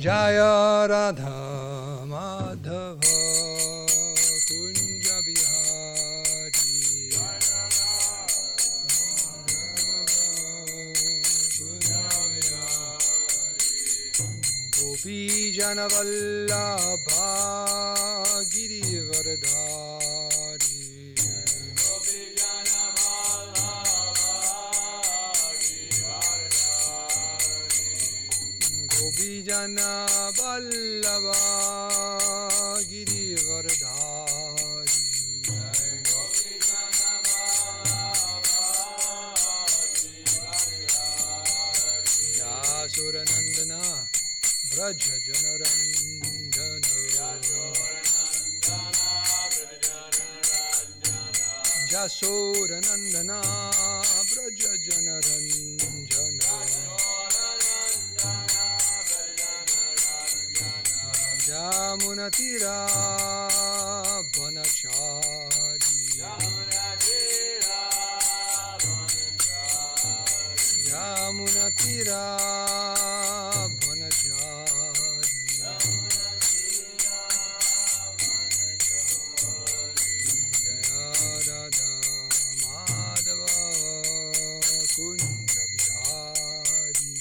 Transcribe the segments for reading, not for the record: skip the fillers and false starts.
Jaya Radha Madhava Kunja Bihari Gopi Jana Vallabha Girivardhari Gopi Jana Vallabha Girivardhari Yasuranandana Vraja Janaranjana Jasoranandana Vraja Janaranjana Jamunatira Vanachari Jamunatira Vanachari Jaya Radha Madhava Kunja Bihari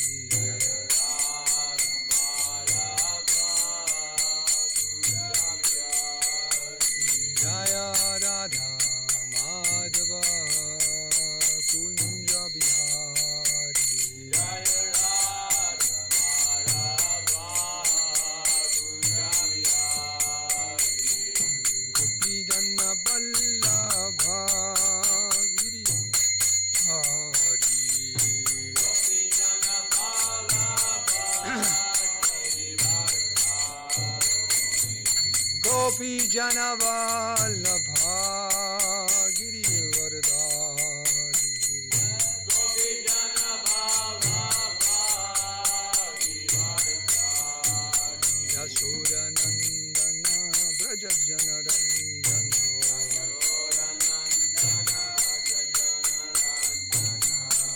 Jaya Radha Madhava Kunja Bihari Jaya Radha Madhava Kunja Bihari Gopi Jana Vallabha Girivardhari Gopi Jana Vallabha Gopi Jana Vallabha Girivardhari Gopi Jana Vallabha Girivardhari Yasodanandana Braja Janaranjana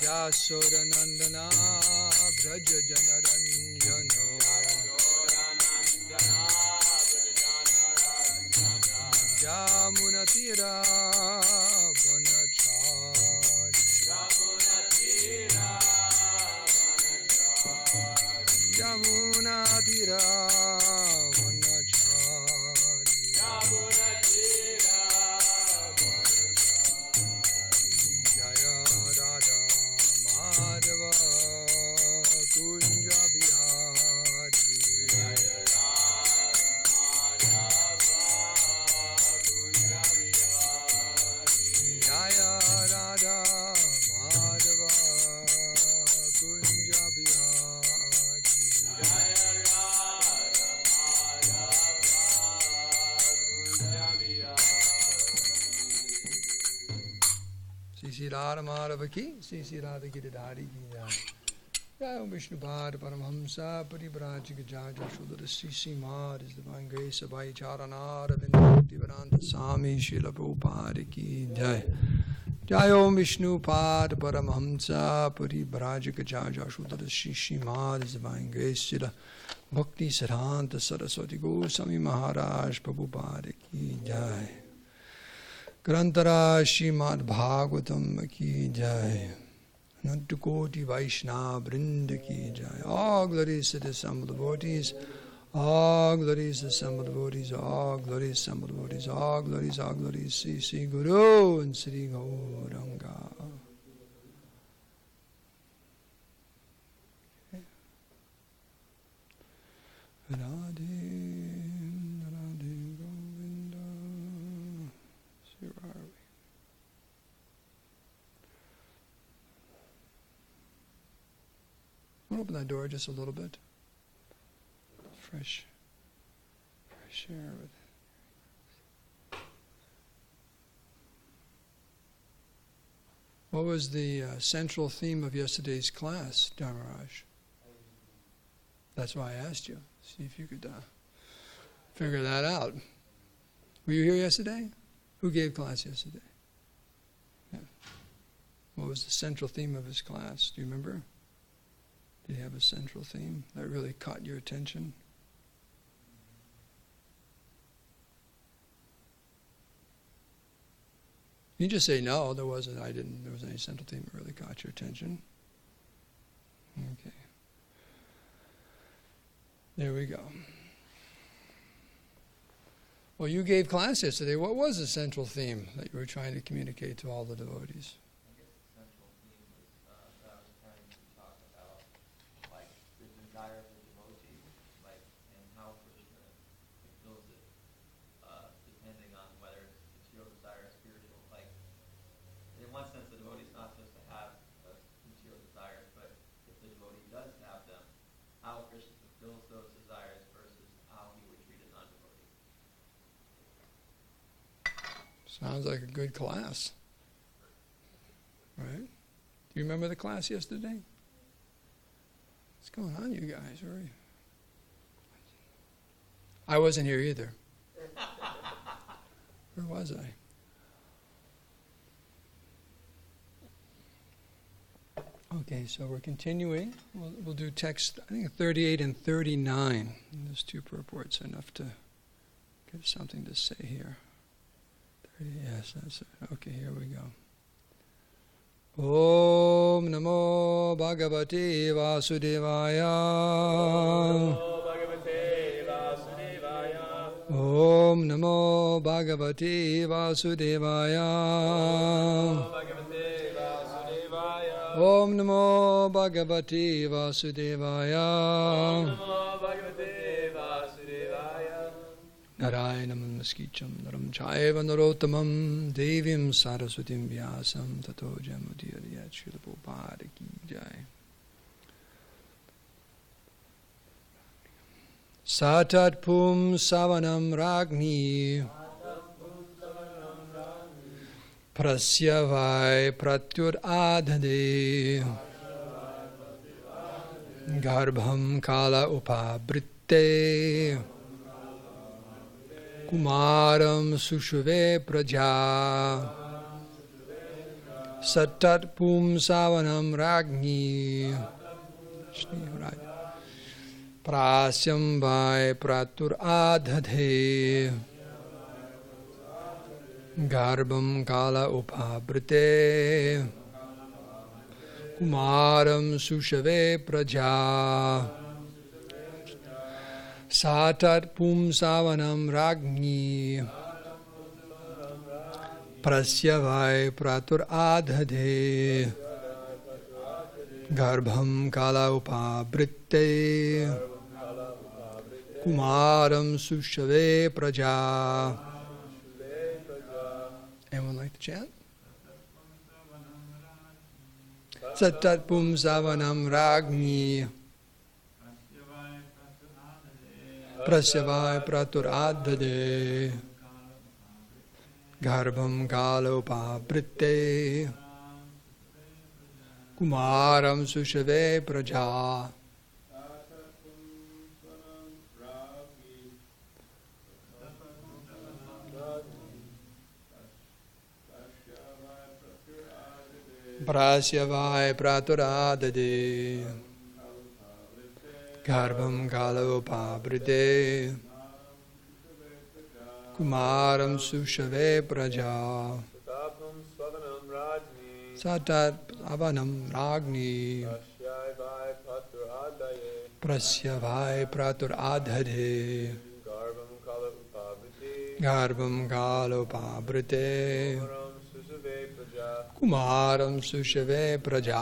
Yasodanandana Braja Janaranjana Jamunatira Vanachari Jamunatira Vanachari Jaya Radha Madhava Kunja Bihari Jaya Radha Madhava Kunja Bihari Jaya Radha Madhava Kunja Bihari Sri Radha Madhava ki Sri Radha Giridhari ki jai Jai Om Vishnu Bhad Paramhamsa Parivrajika Jaja Shudra Sri Mad is Divine Grace of Charanara Vindhati Vedanta Swami Srila Prabhupada ki jai Jai Om Vishnu Pad Paramhamsa Parivrajika Jaja Shudra Sri Mad is Divine Grace Srila Bhakti Siddhanta Saraswati Goswami Maharaj Prabhupada ki jai Grantara srimadbhagavatam ki jai Nantukoti Vaishnava Vrinda ki jai. All glories to the assembled devotees. All glories to the assembled devotees. All glories to the assembled devotees. All glories, all glories. Sri Guru and Sri Gauranga. Radhe, Radhe Govinda. Where are we? I'm going to open that door just a little bit. Fresh air with it. What was the central theme of yesterday's class, Dharmaraj? That's why I asked you. See if you could figure that out. Were you here yesterday? Who gave class yesterday? Yeah. What was the central theme of his class? Do you remember? Do you have a central theme that really caught your attention? You just say no. There wasn't any central theme that really caught your attention. Okay. There we go. Well, you gave class yesterday. What was the central theme that you were trying to communicate to all the devotees? I guess the central theme was that I was trying to talk about, like, the desire of the devotee, like, and how Krishna fulfills it, depending on whether it's material desire or spiritual. Like, in one sense, the devotee is not supposed to have material desires, but if the devotee does have them, how Krishna fulfills those desires versus how he would treat a non-devotee. Sounds like a good class. Right? Do you remember the class yesterday? What's going on, you guys? Where are you? I wasn't here either. Where was I? Okay, so we're continuing. We'll do text, I think 38 and 39. And those two purports are enough to give something to say here. 30, yes, that's it. Okay, here we go. Om Namo Bhagavate Vasudevaya. Om Namo Bhagavate Vasudevaya. Om Namo Bhagavate Vasudevaya. Narayanam Maskicham Naram Chaiva Narottamam Devim Saraswatim Vyasam Tato Jamudiriyat Srila Prabhupada Ki Jai. Satat Pum Savanam Ragni Prasyavai Pratyur Adhade Garbham Kala Upabritte Kumaram Sushave Praja Satat Pum Savanam Ragni Prasyam Vai Pratur Adhadhe Garbham Kala Upabrite Kumaram Sushave Praja Satat Pum Savanam Ragni Prasyavai Pratur Adhadhe Garbham Kala Upabrite Kumaram Sushave Praja. Anyone like to chant? Satat Pum Savanam Ragni Prasyavai Pratur Adhade Garbham Kala Upabrite Kumaram Sushave Praja. Prasyavai Praturadade Garbham Kala Upabrite Kumaram Sushave Praja. Satat Avanam Ragni Prasyavai Pratur Adhade Garbham Kala Upabrite Kumaram Sushave Praja.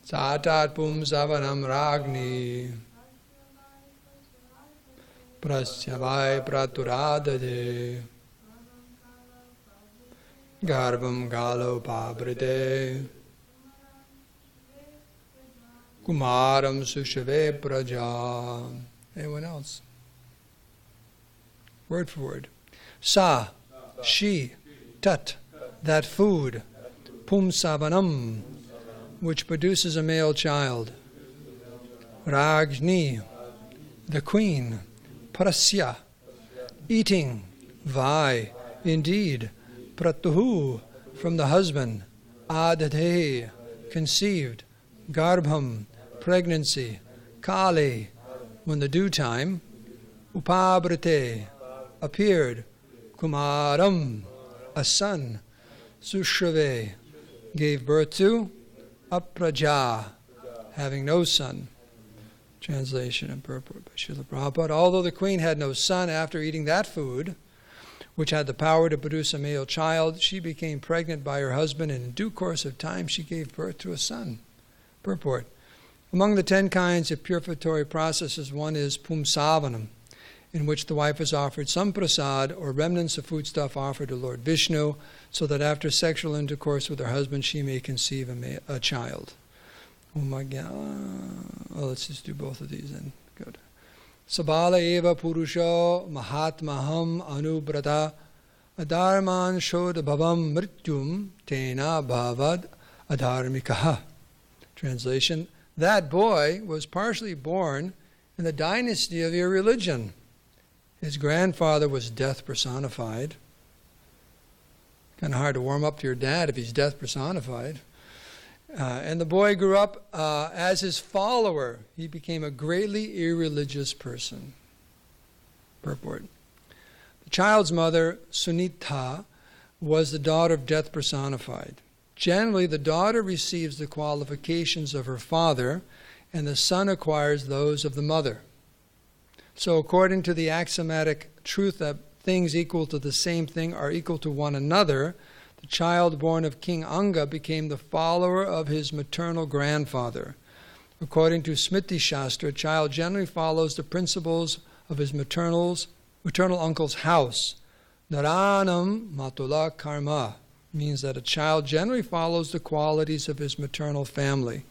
Satat Pum Savanam Ragni Prasyavai Praturadade Garbham Kala Upabrite Kumaram Sushave Praja. Anyone else? Word for word. Sa, she, tat, that food, pum savanam, which produces a male child. Ragni, the queen. Prasya, eating. Vai, indeed. Pratuhu, from the husband, adate, conceived, garbham, pregnancy, kale, when the due time, upabrate, appeared, kumaram, a son, sushrave, gave birth to, apraja, having no son. Translation and purport by Srila Prabhupada. Although the queen had no son after eating that food, which had the power to produce a male child, she became pregnant by her husband, and in due course of time she gave birth to a son. Purport. Among the 10 kinds of purificatory processes, one is pumsavanam, in which the wife is offered some prasad or remnants of foodstuff offered to Lord Vishnu, so that after sexual intercourse with her husband she may conceive a child. Oh my God. Well, let's just do both of these then. Good. Sabala eva purusho mahatmaham anubrata adharman shodabhavam mrityum tena bhavad adharmikaha. Translation. That boy was partially born in the dynasty of irreligion. His grandfather was death personified. Kind of hard to warm up to your dad if he's death personified. And the boy grew up as his follower. He became a greatly irreligious person. Purport. The child's mother, Sunita, was the daughter of death personified. Generally, the daughter receives the qualifications of her father, and the son acquires those of the mother. So according to the axiomatic truth that things equal to the same thing are equal to one another, the child born of King Anga became the follower of his maternal grandfather. According to Smriti Shastra, a child generally follows the principles of his maternal uncle's house. Naranam matula karma means that a child generally follows the qualities of his maternal family.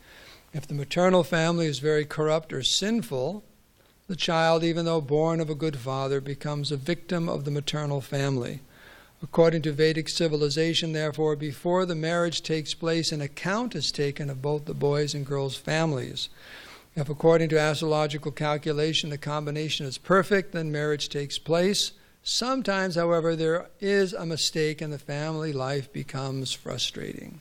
If the maternal family is very corrupt or sinful, the child, even though born of a good father, becomes a victim of the maternal family. According to Vedic civilization, therefore, before the marriage takes place, an account is taken of both the boys' and girls' families. If, according to astrological calculation, the combination is perfect, then marriage takes place. Sometimes, however, there is a mistake and the family life becomes frustrating.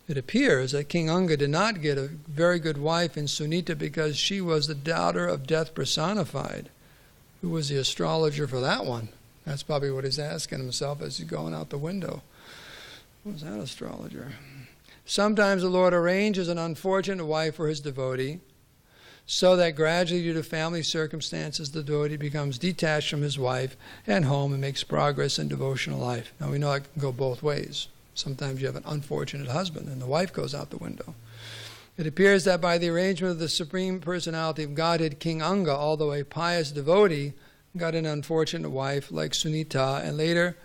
It appears that King Anga did not get a very good wife in Sunita because she was the daughter of death personified. Who was the astrologer for that one? That's probably what he's asking himself as he's going out the window. Who was that astrologer? Sometimes the Lord arranges an unfortunate wife for his devotee, so that gradually, due to family circumstances, the devotee becomes detached from his wife and home and makes progress in devotional life. Now we know it can go both ways. Sometimes you have an unfortunate husband and the wife goes out the window. It appears that by the arrangement of the Supreme Personality of Godhead, King Anga, although a pious devotee, got an unfortunate wife like Sunita, and later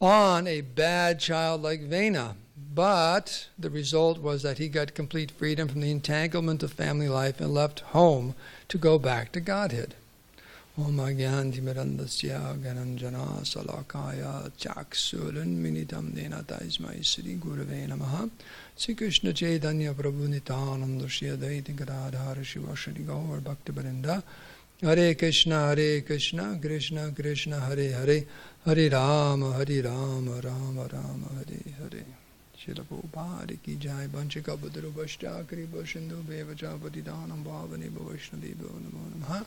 on a bad child like Vena. But the result was that he got complete freedom from the entanglement of family life and left home to go back to Godhead. Om Agyanti Mirandasya Gananjana Salakaya Chaksuran Minitam Dena Taismai Sri Gurave Namaha Sri Krishna Chaitanya Prabhu Nityananda Shri Advaita Gadadhara Shiva Shri Gaur Bhakti Barinda Hare Krishna Krishna Krishna Hare Hare Hare Rama Rama Rama Hare Hare Shila Prabhupada Ki Jai Banchika Budru Bhashtakari Bhashindu Bevacha Patidanam Bhavani Bhavashnadevo Namo Namaha.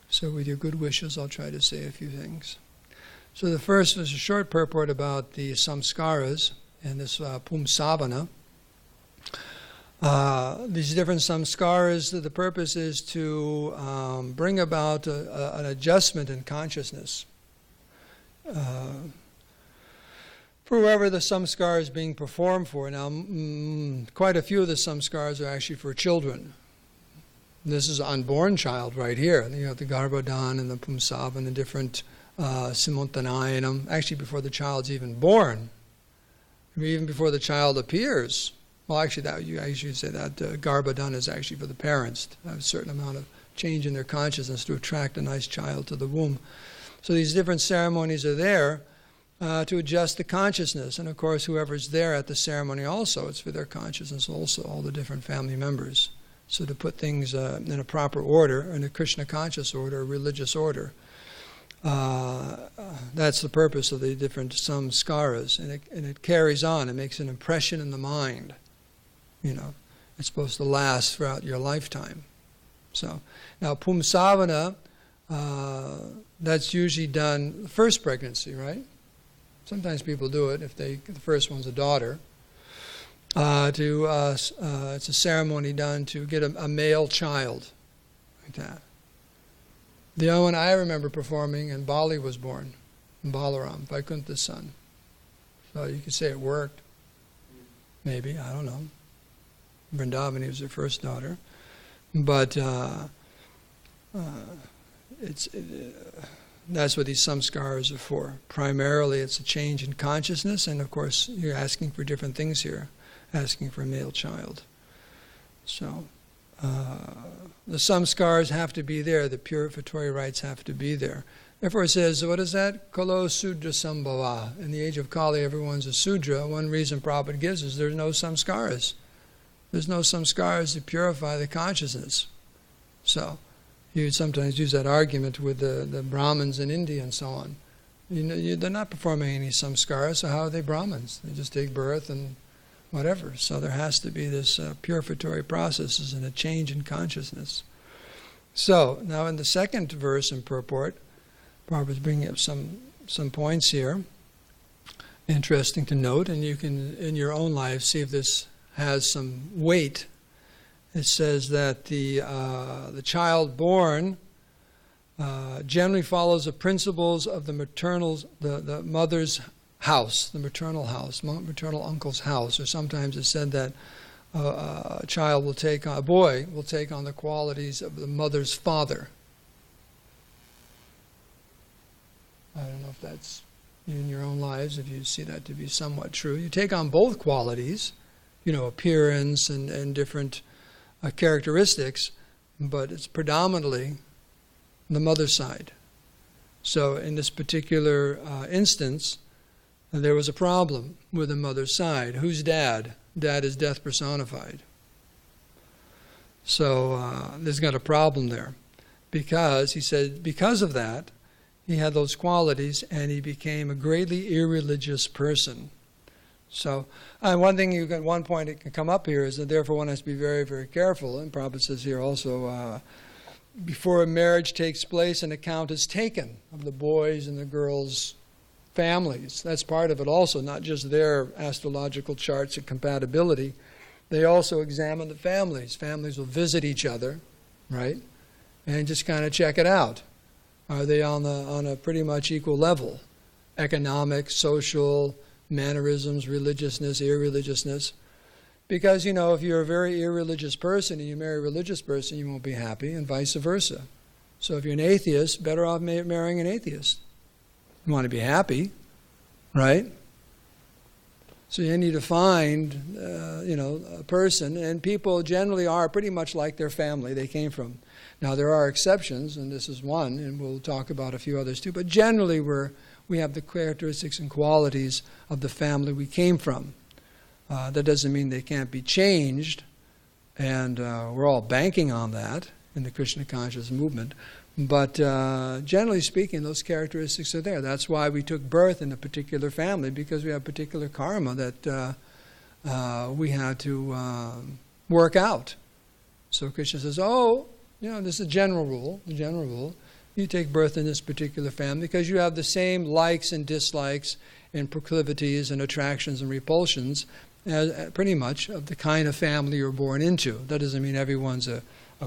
So with your good wishes, I'll try to say a few things. So the first is a short purport about the samskaras and this pumsavana. These different samskaras, the purpose is to bring about an adjustment in consciousness. For whoever the samskara is being performed for. Now, quite a few of the samskaras are actually for children. This is an unborn child right here. You have the Garbhodan and the Pumsav and the different Simantanayanam, actually before the child's even born, even before the child appears. Well, actually, you should say that Garbhodan is actually for the parents to have a certain amount of change in their consciousness to attract a nice child to the womb. So these different ceremonies are there to adjust the consciousness. And of course, whoever's there at the ceremony also, it's for their consciousness also, all the different family members. So to put things in a proper order, in a Krishna conscious order, a religious order. that's the purpose of the different samskaras, and it carries on. It makes an impression in the mind. It's supposed to last throughout your lifetime. So now pumsavana, that's usually done the first pregnancy, right? Sometimes people do it if the first one's a daughter. It's a ceremony done to get a male child, like that. The only one I remember performing, and Bali was born, Balaram, Vaikuntha's son. So you could say it worked. Maybe, I don't know. Vrindavani was their first daughter. But that's what these samskaras are for. Primarily it's a change in consciousness, and of course you're asking for different things here, asking for a male child. So the samskaras have to be there, the purificatory rites have to be there. Therefore it says, what is that? Kalo Sudra Sambhava. In the age of Kali, everyone's a Sudra. One reason Prabhupada gives is there's no samskaras. There's no samskaras to purify the consciousness. So you sometimes use that argument with the Brahmins in India and so on. They're not performing any samskaras, so how are they Brahmins? They just take birth and whatever. So there has to be this purificatory processes and a change in consciousness. So now in the second verse in purport, Prabhupada's bringing up some points here. Interesting to note, and you can in your own life see if this has some weight. It says that the child born generally follows the principles of the mother's house, the maternal house, maternal uncle's house. Or sometimes it's said that a boy will take on the qualities of the mother's father. I don't know if that's in your own lives, if you see that to be somewhat true. You take on both qualities, appearance and different characteristics, but it's predominantly the mother's side. So in this particular instance, there was a problem with the mother's side. Who's dad? Dad is death personified. So there's got a problem there. Because, he said, because of that, he had those qualities and he became a greatly irreligious person. So, one point that can come up here is that therefore one has to be very, very careful. And Prabhupada says here also, before a marriage takes place, an account is taken of the boys' and the girls' families. That's part of it also, not just their astrological charts and compatibility. They also examine the families. Families will visit each other, right? And just kind of check it out. Are they on a pretty much equal level? Economic, social, mannerisms, religiousness, irreligiousness. Because, if you're a very irreligious person and you marry a religious person, you won't be happy, and vice versa. So if you're an atheist, better off marrying an atheist. You want to be happy, right? So you need to find, a person, and people generally are pretty much like their family they came from. Now there are exceptions, and this is one, and we'll talk about a few others too, but generally we have the characteristics and qualities of the family we came from. That doesn't mean they can't be changed, and we're all banking on that in the Krishna conscious movement. But generally speaking, those characteristics are there. That's why we took birth in a particular family, because we have particular karma that we had to work out. So Krishna says, this is a general rule. The general rule. You take birth in this particular family because you have the same likes and dislikes and proclivities and attractions and repulsions as pretty much of the kind of family you're born into. That doesn't mean everyone's a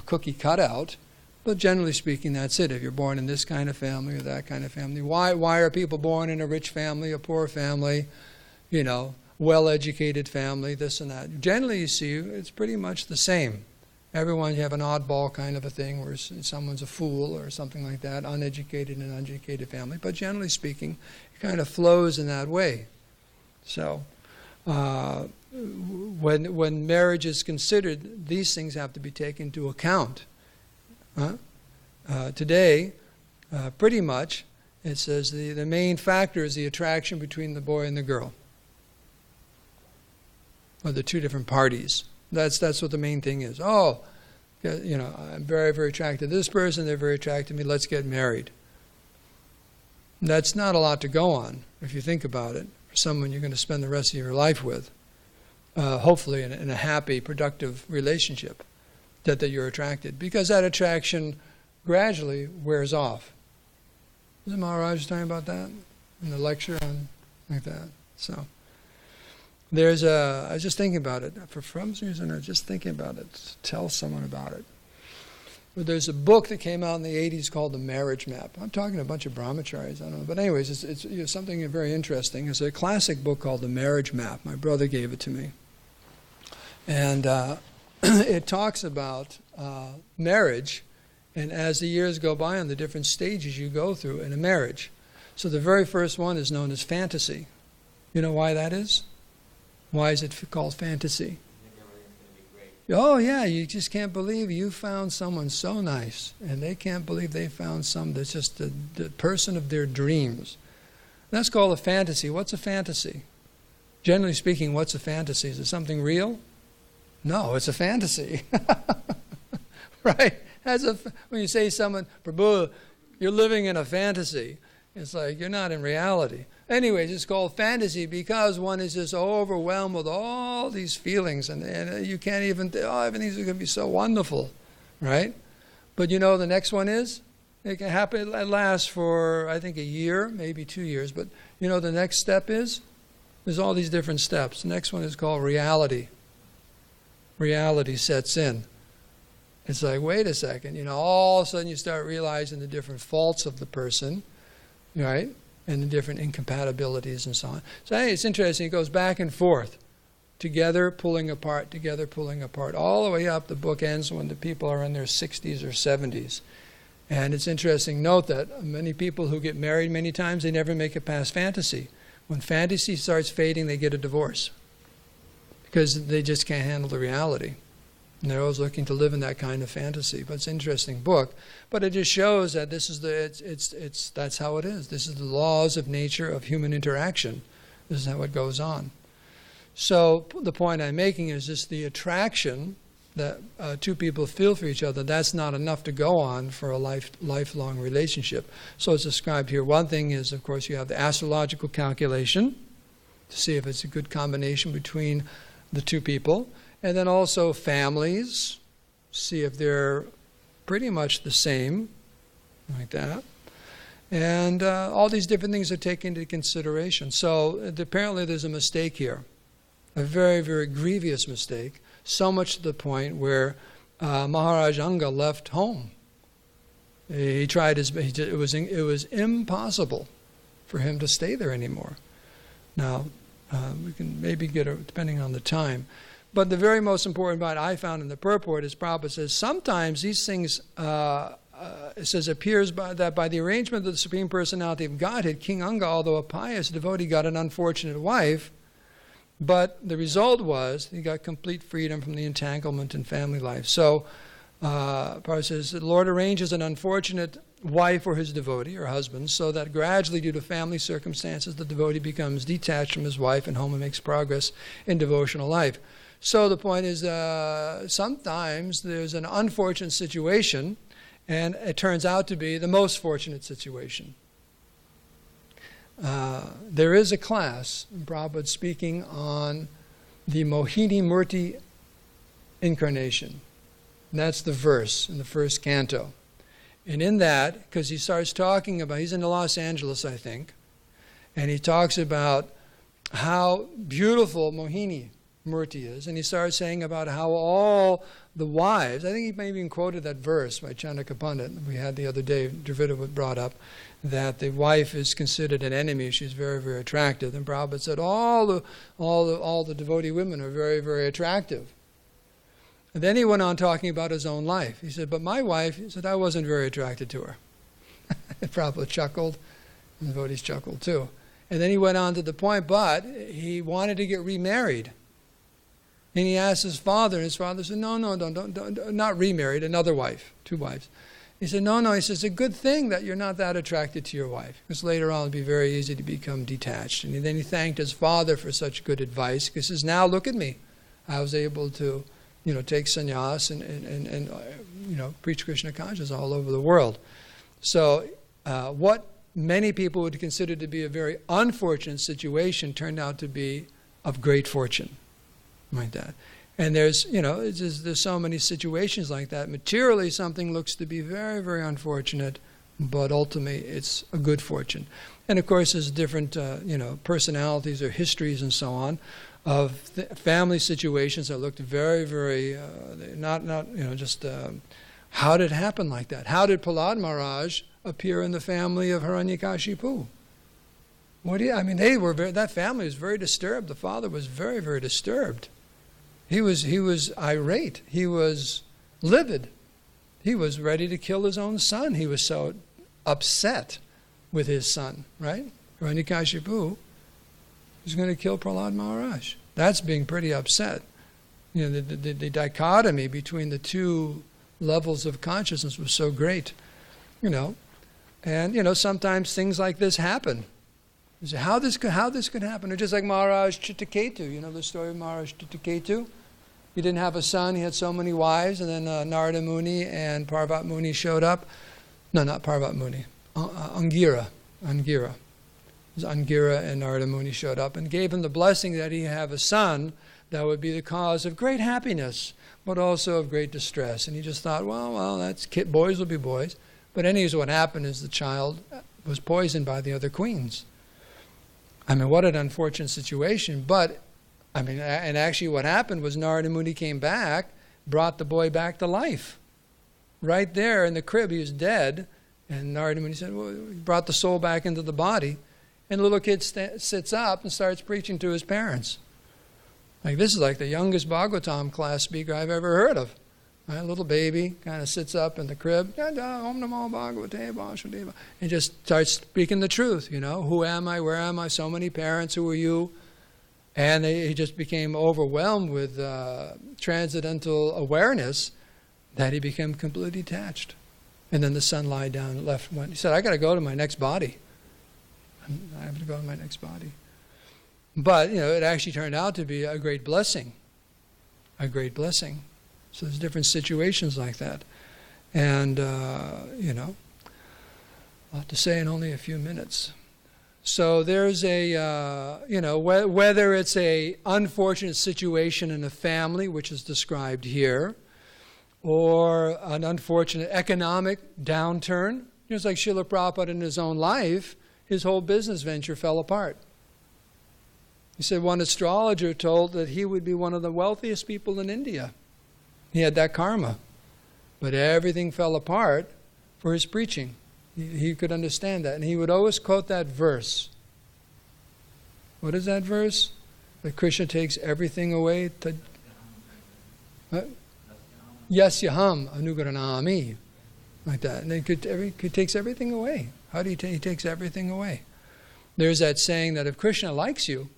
cookie cutout, but generally speaking, that's it. If you're born in this kind of family or that kind of family, why are people born in a rich family, a poor family, well-educated family, this and that? Generally, you see, it's pretty much the same. Everyone, you have an oddball kind of a thing where someone's a fool or something like that, uneducated and uneducated family. But generally speaking, it kind of flows in that way. So when marriage is considered, these things have to be taken into account. Today, pretty much, it says the main factor is the attraction between the boy and the girl, or the two different parties. That's what the main thing is. I'm very, very attracted to this person. They're very attracted to me. Let's get married. That's not a lot to go on, if you think about it, for someone you're going to spend the rest of your life with, hopefully in a happy, productive relationship, that you're attracted. Because that attraction gradually wears off. Isn't Maharaj talking about that in the lecture on like that? So I was just thinking about it. For some reason, I was just thinking about it. Tell someone about it. But there's a book that came out in the 80s called The Marriage Map. I'm talking to a bunch of brahmacharis. I don't know. But anyways, it's something very interesting. It's a classic book called The Marriage Map. My brother gave it to me. And it talks about marriage, and as the years go by and the different stages you go through in a marriage. So the very first one is known as fantasy. You know why that is? Why is it called fantasy? Oh yeah, you just can't believe you found someone so nice, and they can't believe they found someone that's just the person of their dreams. That's called a fantasy. What's a fantasy? Generally speaking, what's a fantasy? Is it something real? No, it's a fantasy. Right? When you say someone, prabhu, you're living in a fantasy, it's like you're not in reality. Anyways, it's called fantasy because one is just overwhelmed with all these feelings, and you can't even, everything's going to be so wonderful, right? But you know the next one is? It can happen, it lasts for, I think, a year, maybe 2 years, but you know the next step is? There's all these different steps. The next one is called reality. Reality sets in. It's like, wait a second, all of a sudden you start realizing the different faults of the person, right? And the different incompatibilities and so on. So hey, it's interesting. It goes back and forth. Together, pulling apart, together, pulling apart. All the way up, the book ends when the people are in their 60s or 70s. And it's interesting, note that many people who get married many times, they never make it past fantasy. When fantasy starts fading, they get a divorce. Because they just can't handle the reality. And they're always looking to live in that kind of fantasy. But it's an interesting book. But it just shows that this is that's how it is. This is the laws of nature of human interaction. This is how it goes on. So the point I'm making is just the attraction that two people feel for each other, that's not enough to go on for a lifelong relationship. So it's described here. One thing is, of course, you have the astrological calculation to see if it's a good combination between the two people. And then also families, see if they're pretty much the same, like that. And all these different things are taken into consideration. So apparently there's a mistake here, a very, very grievous mistake, so much to the point where Maharaj Anga left home. He tried his best. It was impossible for him to stay there anymore. Now, we can maybe get it depending on the time. But the very most important part I found in the purport is Prabhupada says sometimes these things, it says, appears that by the arrangement of the Supreme Personality of Godhead, King Anga, although a pious devotee, got an unfortunate wife, but the result was he got complete freedom from the entanglement in family life. So Prabhupada says the Lord arranges an unfortunate wife for his devotee or husband so that gradually, due to family circumstances, the devotee becomes detached from his wife and home and makes progress in devotional life. So the point is sometimes there's an unfortunate situation and it turns out to be the most fortunate situation. There is a class, Prabhupada speaking on the Mohini Murti incarnation. And that's the verse in the first canto. And in that, because he starts talking about, he's in Los Angeles, I think, and he talks about how beautiful Mohini Murti is, and he starts saying about how all the wives, I think he maybe even quoted that verse by Chandaka Pandit we had the other day, Dravida brought up, that the wife is considered an enemy. She's very, very attractive. And Prabhupada said all the devotee women are very, very attractive. And then he went on talking about his own life. He said, but my wife, he said, I wasn't very attracted to her. And Prabhupada chuckled, and the devotees chuckled too. And then he went on to the point, but he wanted to get remarried. And he asked his father, and his father said, no, don't, not remarried, another wife, 2 wives. He said, no, he says, it's a good thing that you're not that attracted to your wife, because later on it'll be very easy to become detached. And then he thanked his father for such good advice, because he says, now look at me. I was able to, take sannyas and preach Krishna consciousness all over the world. So what many people would consider to be a very unfortunate situation turned out to be of great fortune, like that. And there's, there's so many situations like that. Materially, something looks to be very, very unfortunate, but ultimately it's a good fortune. And of course, there's different, personalities or histories and so on of family situations that looked very, very, how did it happen like that? How did Prahlad Maharaj appear in the family of Hiranyakashipu? That family was very disturbed. The father was very, very disturbed. He was irate. He was livid. He was ready to kill his own son. He was so upset with his son, right? Hiranyakashipu was going to kill Prahlad Maharaj. That's being pretty upset. The dichotomy between the two levels of consciousness was so great, And, sometimes things like this happen. You say, how this could happen? Or just like Maharaj Chittaketu, the story of Maharaj Chittaketu. He didn't have a son, he had so many wives, and then Narada Muni and Parvat Muni showed up. No, not Parvat Muni. Angira. It was Angira and Narada Muni showed up and gave him the blessing that he have a son that would be the cause of great happiness, but also of great distress. And he just thought, well, boys will be boys. But anyways, what happened is the child was poisoned by the other queens. What an unfortunate situation. But, and actually what happened was Narada Muni came back, brought the boy back to life. Right there in the crib, he was dead. And Narada Muni said, well, he brought the soul back into the body. And the little kid sits up and starts preaching to his parents. This is like the youngest Bhagavatam class speaker I've ever heard of. Right? A little baby kind of sits up in the crib, Om Namo Bhagavate Vasudeva, and just starts speaking the truth. Who am I? Where am I? So many parents. Who are you? And he just became overwhelmed with transcendental awareness that he became completely detached. And then the son lied down and went. He said, I got to go to my next body. I have to go to my next body. But, it actually turned out to be a great blessing. A great blessing. So there's different situations like that. And, a lot to say in only a few minutes. So there's whether it's a unfortunate situation in a family, which is described here, or an unfortunate economic downturn. It's like Srila Prabhupada in his own life, his whole business venture fell apart. He said one astrologer told that he would be one of the wealthiest people in India. He had that karma. But everything fell apart for his preaching. He could understand that. And he would always quote that verse. What is that verse? That Krishna takes everything away. Yasyaham anugaranami. Like that. And he takes everything away. How do he takes everything away? There's that saying that if Krishna likes you,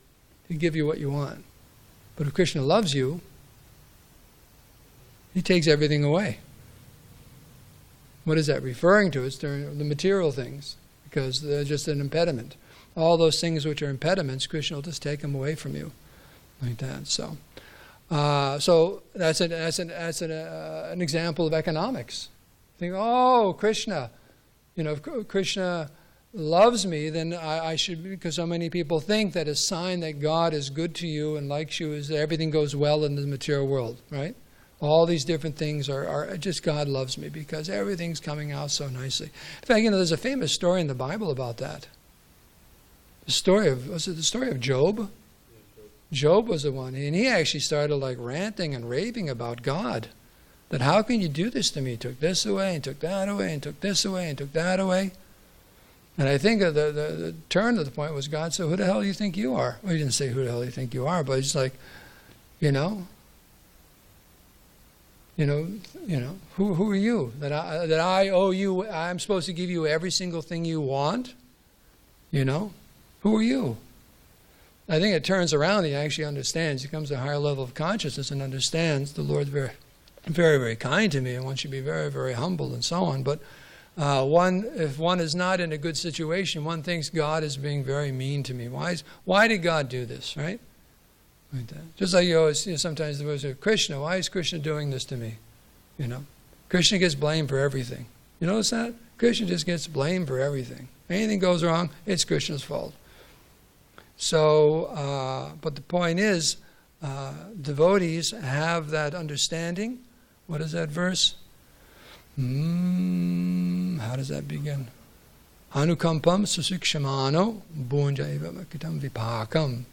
he'll give you what you want. But if Krishna loves you, he takes everything away. What is that referring to? It's the material things, because they're just an impediment. All those things which are impediments, Krishna will just take them away from you, like that. So that's an example of economics. Think, Krishna, if Krishna loves me, then I should, because so many people think that a sign that God is good to you and likes you is that everything goes well in the material world, right? All these different things are just God loves me because everything's coming out so nicely. In fact, there's a famous story in the Bible about that. Was it the story of Job? Job was the one, and he actually started ranting and raving about God. That how can you do this to me? He took this away, and took that away, and took this away, and took that away. And I think the turn of the point was God said, who the hell do you think you are? Well, he didn't say who the hell do you think you are, but it's like, who are you? That I owe you, I'm supposed to give you every single thing you want? Who are you? I think it turns around, he actually understands. He comes to a higher level of consciousness and understands the Lord's very, very, very kind to me and one should be very, very humble and so on. But if one is not in a good situation, one thinks God is being very mean to me. Why did God do this, right? Like that. Just like you always, sometimes the words of Krishna, why is Krishna doing this to me? Krishna gets blamed for everything. You notice that? Krishna just gets blamed for everything. Anything goes wrong, it's Krishna's fault. So, but the point is, devotees have that understanding. What is that verse? How does that begin? Anukampam susikshamano bhunjaiva makitam vipakam.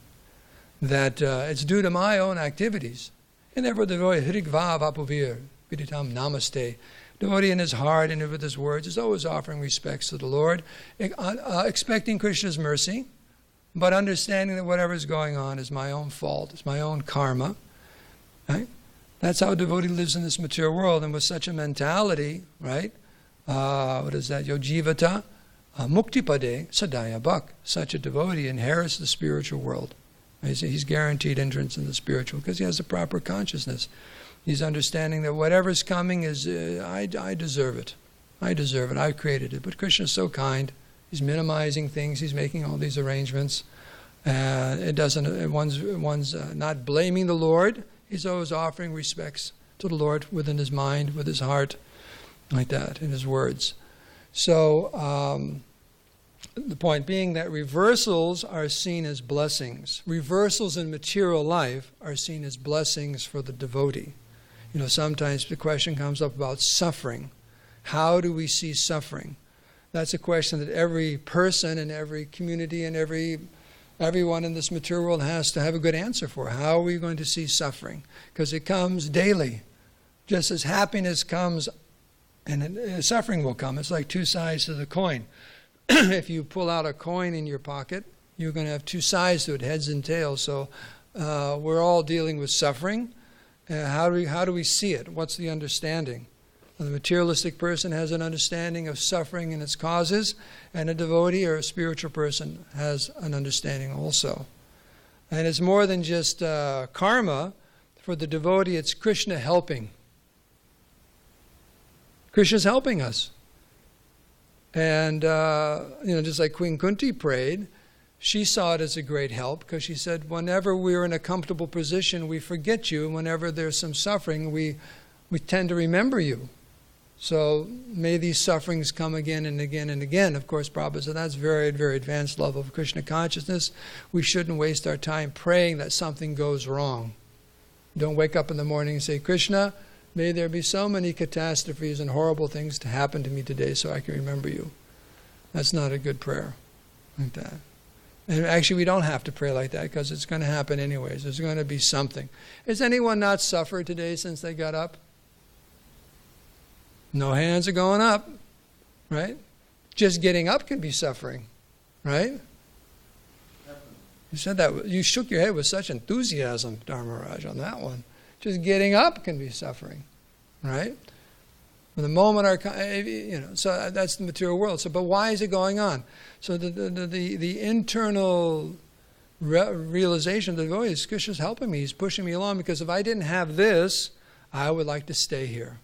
That it's due to my own activities. And therefore the devotee, hrigva vapuvir, viditam namaste. Devotee in his heart and with his words is always offering respects to the Lord, expecting Krishna's mercy, but understanding that whatever is going on is my own fault, it's my own karma. Right? That's how a devotee lives in this material world, and with such a mentality, right? What is that? Yojivata muktipade sadaya bhak. Such a devotee inherits the spiritual world. He's guaranteed entrance in the spiritual because he has the proper consciousness. He's understanding that whatever's coming is, I deserve it. I deserve it. I created it. But Krishna is so kind. He's minimizing things. He's making all these arrangements. One's not blaming the Lord. He's always offering respects to the Lord within his mind, with his heart, like that, in his words. So the point being that reversals are seen as blessings. Reversals in material life are seen as blessings for the devotee. You know, sometimes the question comes up about suffering. How do we see suffering? That's a question that every person and every community and everyone in this material world has to have a good answer for. How are we going to see suffering? Because it comes daily. Just as happiness comes, and suffering will come. It's like two sides to the coin. If you pull out a coin in your pocket, you're going to have two sides to it, heads and tails. So we're all dealing with suffering. How do we see it? What's the understanding? The materialistic person has an understanding of suffering and its causes, and a devotee or a spiritual person has an understanding also. And it's more than just karma. For the devotee, it's Krishna helping. Krishna's helping us. And, just like Queen Kunti prayed, she saw it as a great help because she said, whenever we're in a comfortable position, we forget you. And whenever there's some suffering, we tend to remember you. So may these sufferings come again and again and again. Of course, Prabhupada said that's very, very advanced level of Krishna consciousness. We shouldn't waste our time praying that something goes wrong. Don't wake up in the morning and say, Krishna, may there be so many catastrophes and horrible things to happen to me today so I can remember you. That's not a good prayer like that. And actually, we don't have to pray like that because it's going to happen anyways. There's going to be something. Has anyone not suffered today since they got up? No hands are going up, right? Just getting up can be suffering, right? You said that. You shook your head with such enthusiasm, Dharmaraj, on that one. Just getting up can be suffering, right? From the moment so that's the material world. So, but why is it going on? So the internal realization of the devotee is Krishna's helping me. He's pushing me along because if I didn't have this, I would like to stay here.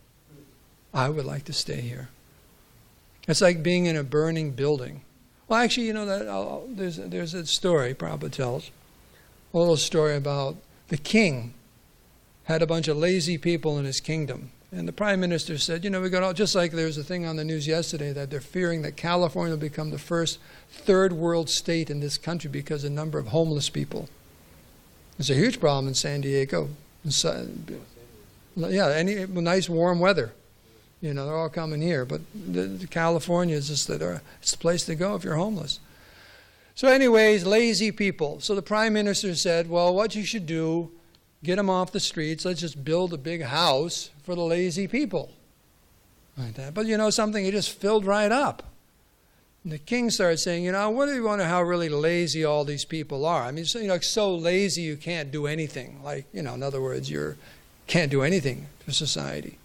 I would like to stay here. It's like being in a burning building. Well, actually, there's a story Prabhupada tells. A little story about the king had a bunch of lazy people in his kingdom. And the prime minister said, we got all, just like there's a thing on the news yesterday that they're fearing that California will become the first third world state in this country because of the number of homeless people. There's a huge problem in SanDiego. Any nice warm weather. They're all coming here. But California is just it's the place to go if you're homeless. So anyways, lazy people. So the prime minister said, well, what you should do, get them off the streets. Let's just build a big house for the lazy people. Like that. But something, it just filled right up. And the king started saying, what do you wonder how really lazy all these people are? I mean, so lazy you can't do anything. Like, in other words, you can't do anything for society.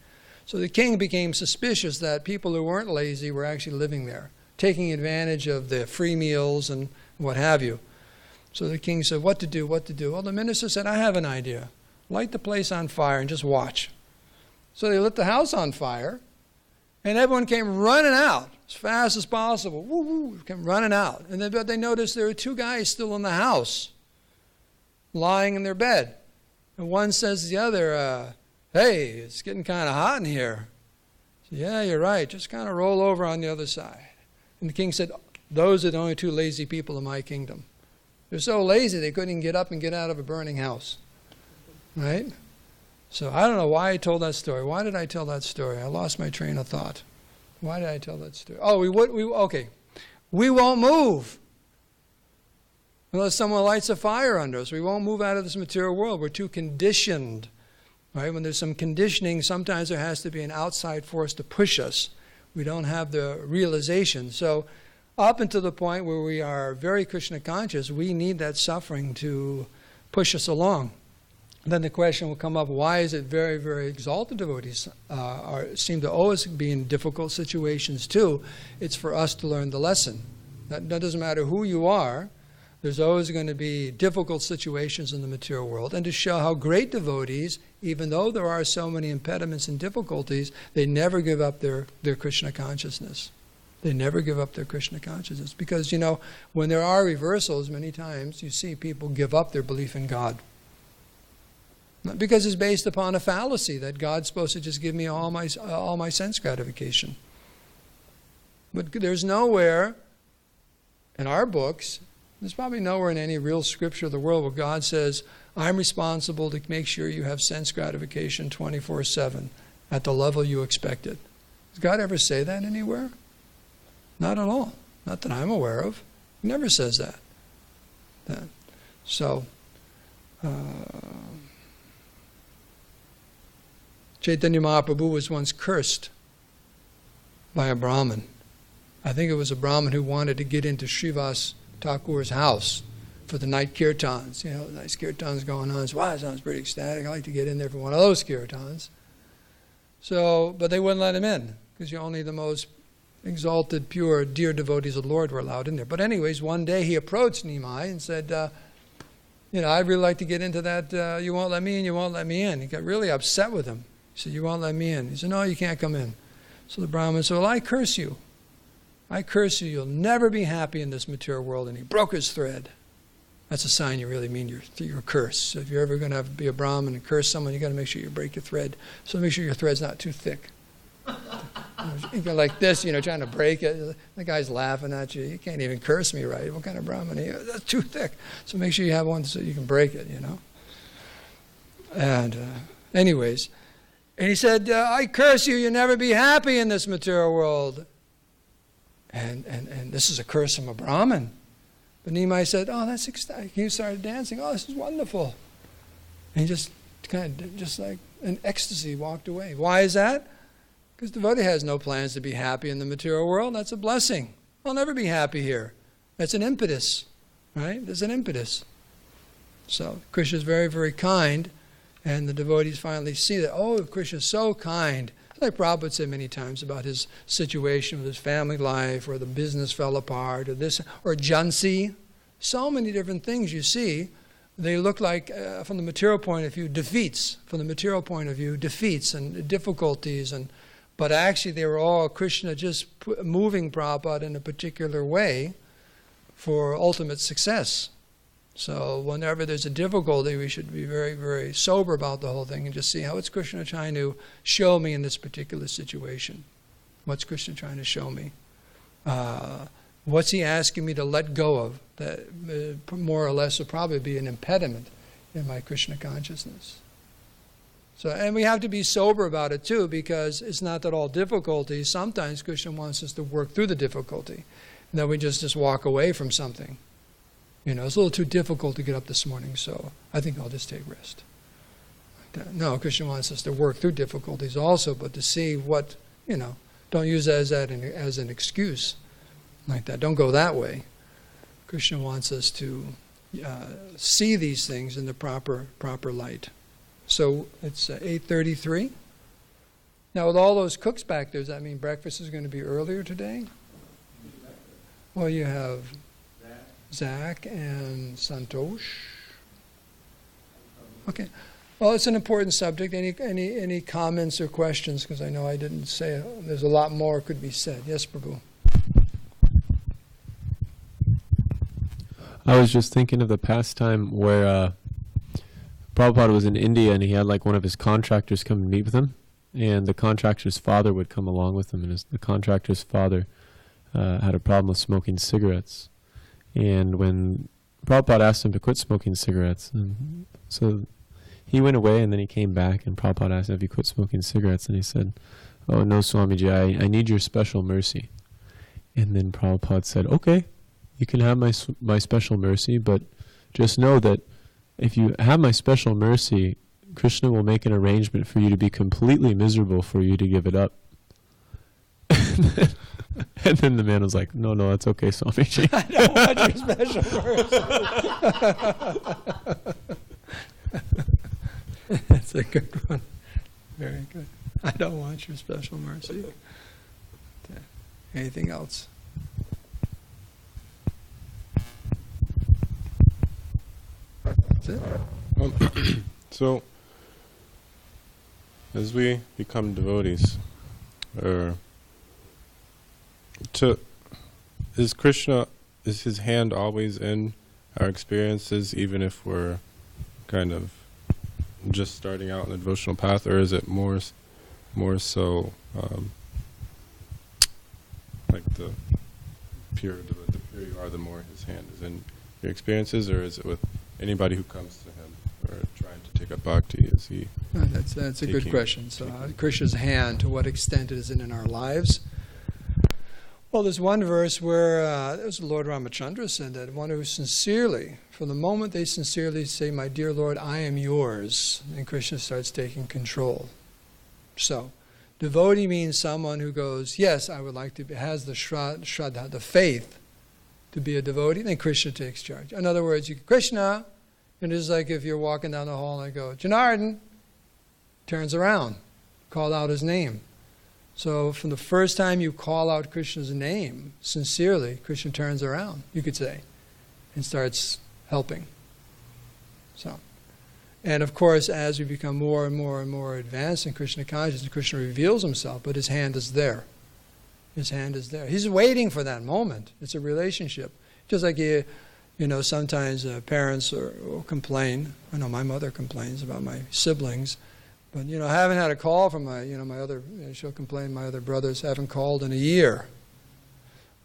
So the king became suspicious that people who weren't lazy were actually living there, taking advantage of the free meals and what have you. So the king said, what to do? Well, the minister said, I have an idea. Light the place on fire and just watch. So they lit the house on fire, and everyone came running out as fast as possible. Woo, woo, came running out. And then, but they noticed there were two guys still in the house, lying in their bed. And one says to the other, hey, it's getting kind of hot in here. Said, yeah, you're right. Just kind of roll over on the other side. And the king said, Those are the only two lazy people in my kingdom. They're so lazy they couldn't even get up and get out of a burning house. Right? So I don't know why I told that story. Why did I tell that story? I lost my train of thought. Why did I tell that story? Oh, okay. We won't move unless someone lights a fire under us. We won't move out of this material world. We're too conditioned. Right? When there's some conditioning, sometimes there has to be an outside force to push us. We don't have the realization. So up until the point where we are very Krishna conscious, we need that suffering to push us along. Then the question will come up, why is it very, very exalted devotees seem to always be in difficult situations too? It's for us to learn the lesson. That doesn't matter who you are. There's always going to be difficult situations in the material world. And to show how great devotees, even though there are so many impediments and difficulties, they never give up their Krishna consciousness. They never give up their Krishna consciousness. Because, when there are reversals, many times you see people give up their belief in God. Because it's based upon a fallacy that God's supposed to just give me all my sense gratification. But there's nowhere in our books, there's probably nowhere in any real scripture of the world where God says, I'm responsible to make sure you have sense gratification 24/7 at the level you expected. Does God ever say that anywhere? Not at all. Not that I'm aware of. He never says that. So, Chaitanya Mahaprabhu was once cursed by a Brahmin. I think it was a Brahmin who wanted to get into Srivas Thakur's house for the night kirtans. Nice kirtans going on. So, wow, that sounds pretty ecstatic. I'd like to get in there for one of those kirtans. So, but they wouldn't let him in because only the most exalted, pure, dear devotees of the Lord were allowed in there. But anyways, one day he approached Nimai and said, I'd really like to get into that. You won't let me in, you won't let me in. He got really upset with him. He said, you won't let me in. He said, no, you can't come in. So the Brahmin said, well, I curse you. I curse you. You'll never be happy in this material world. And he broke his thread. That's a sign you really mean your curse. So if you're ever going to be a Brahmin and curse someone, you got to make sure you break your thread. So make sure your thread's not too thick. You go like this, trying to break it. The guy's laughing at you. You can't even curse me right. What kind of Brahmin are you? That's too thick. So make sure you have one so you can break it, And anyways, and he said, I curse you. You'll never be happy in this material world. And this is a curse from a Brahmin. But Nimai said, oh, that's ecstatic. He started dancing. Oh, this is wonderful. And he just kind of, just like in ecstasy, walked away. Why is that? Because the devotee has no plans to be happy in the material world. That's a blessing. I'll never be happy here. That's an impetus, right? There's an impetus. So Krishna is very, very kind, and the devotees finally see that, oh, Krishna is so kind. Like Prabhupada said many times about his situation with his family life, or the business fell apart, or this, or Jansi. So many different things you see. They look like, from the material point of view, defeats. From the material point of view, defeats and difficulties. But actually they were all Krishna just moving Prabhupada in a particular way for ultimate success. So whenever there's a difficulty, we should be very, very sober about the whole thing and just see how it's Krishna trying to show me in this particular situation. What's Krishna trying to show me? What's he asking me to let go of that more or less will probably be an impediment in my Krishna consciousness. So, and we have to be sober about it too, because it's not that all difficulties. Sometimes Krishna wants us to work through the difficulty, and then we just walk away from something. It's a little too difficult to get up this morning, so I think I'll just take rest. No, Krishna wants us to work through difficulties also, but to see what, don't use that as an excuse like that. Don't go that way. Krishna wants us to see these things in the proper light. So it's 8:33. Now with all those cooks back there, does that mean breakfast is going to be earlier today? Well, you have Zach and Santosh. Okay. Well, it's an important subject. Any comments or questions? Because I know I didn't say it. There's a lot more could be said. Yes, Prabhu. I was just thinking of the past time where Prabhupada was in India and he had like one of his contractors come and meet with him, and the contractor's father would come along with him, and the contractor's father had a problem with smoking cigarettes. And when Prabhupada asked him to quit smoking cigarettes, and so he went away, and then he came back, and Prabhupada asked him if he quit smoking cigarettes, and he said, "Oh, no, Swamiji, I need your special mercy." And then Prabhupada said, "Okay, you can have my special mercy, but just know that if you have my special mercy, Krishna will make an arrangement for you to be completely miserable for you to give it up." And then the man was like, no, that's okay, Swamiji. I don't want your special mercy. That's a good one. Very good. I don't want your special mercy. Okay. Anything else? That's it? So, as we become devotees, is his hand always in our experiences, even if we're kind of just starting out in the devotional path, or is it more so like the pure you are, the more his hand is in your experiences, or is it with anybody who comes to him or trying to take up bhakti? Is he? That's a good question. So, Krishna's hand, to what extent is it in our lives? Well, there's one verse where there's Lord Ramachandra said that one who sincerely, from the moment they sincerely say, "My dear Lord, I am yours," and Krishna starts taking control. So, devotee means someone who goes, "Yes, I would like to be," has the shraddha, the faith to be a devotee, then Krishna takes charge. In other words, Krishna, and it's like if you're walking down the hall and I go, "Janardhan," turns around, call out his name. So from the first time you call out Krishna's name, sincerely, Krishna turns around, you could say, and starts helping. So, and of course, as we become more and more and more advanced in Krishna consciousness, Krishna reveals himself, but his hand is there. His hand is there. He's waiting for that moment. It's a relationship. Just like sometimes parents will complain. I know my mother complains about my siblings. But, I haven't had a call from my other, she'll complain, my other brothers haven't called in a year.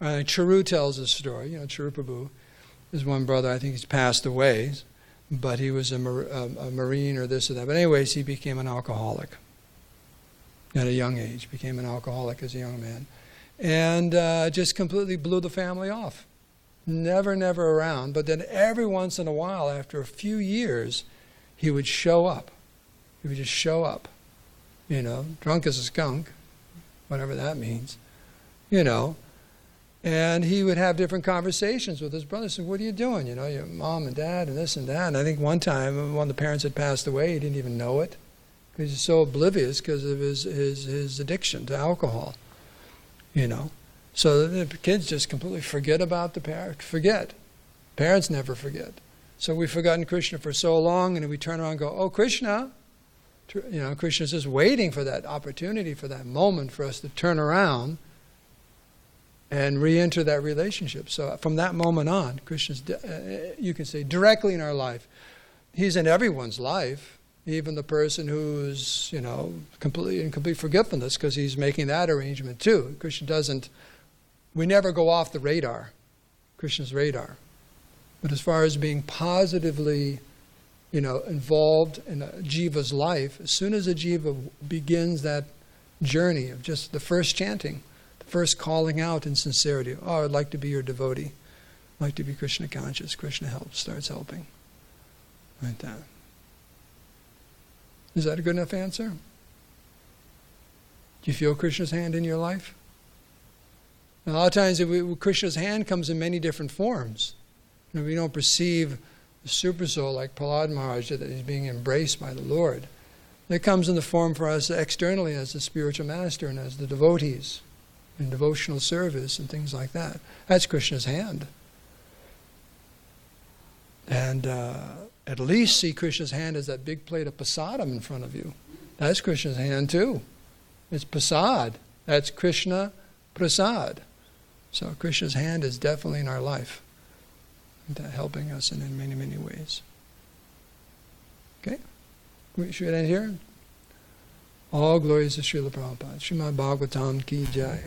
Charu tells this story. Charu Prabhu is one brother, I think he's passed away, but he was a Marine or this or that. But anyways, he became an alcoholic at a young age, became an alcoholic as a young man. And just completely blew the family off. Never around. But then every once in a while, after a few years, he would show up. He would just show up, drunk as a skunk, whatever that means, and he would have different conversations with his brothers. So, "What are you doing? Your mom and dad and this and that." And I think one time, one of the parents had passed away. He didn't even know it because he's so oblivious because of his addiction to alcohol, So the kids just completely forget about the parent. Parents never forget. So we've forgotten Krishna for so long, and then we turn around and go, "Oh, Krishna." Krishna's just waiting for that opportunity, for that moment for us to turn around and re-enter that relationship. So from that moment on, Krishna's, you can say, directly in our life. He's in everyone's life, even the person who's, completely in complete forgetfulness, because he's making that arrangement too. Krishna doesn't, we never go off the radar, Krishna's radar. But as far as being positively involved in a jiva's life, as soon as a jiva begins that journey of just the first chanting, the first calling out in sincerity, "Oh, I'd like to be your devotee. I'd like to be Krishna conscious." Krishna starts helping. Like that. Is that a good enough answer? Do you feel Krishna's hand in your life? A lot of times Krishna's hand comes in many different forms. We don't perceive the super soul like Prahlad Maharaj, that he's being embraced by the Lord. It comes in the form for us externally as the spiritual master and as the devotees in devotional service and things like that. That's Krishna's hand. And at least see Krishna's hand as that big plate of prasadam in front of you. That's Krishna's hand too. It's prasad. That's Krishna prasad. So Krishna's hand is definitely in our life, helping us in many, many ways. Okay? Should we end here? All glories to Srila Prabhupada. Srimad Bhagavatam ki jai.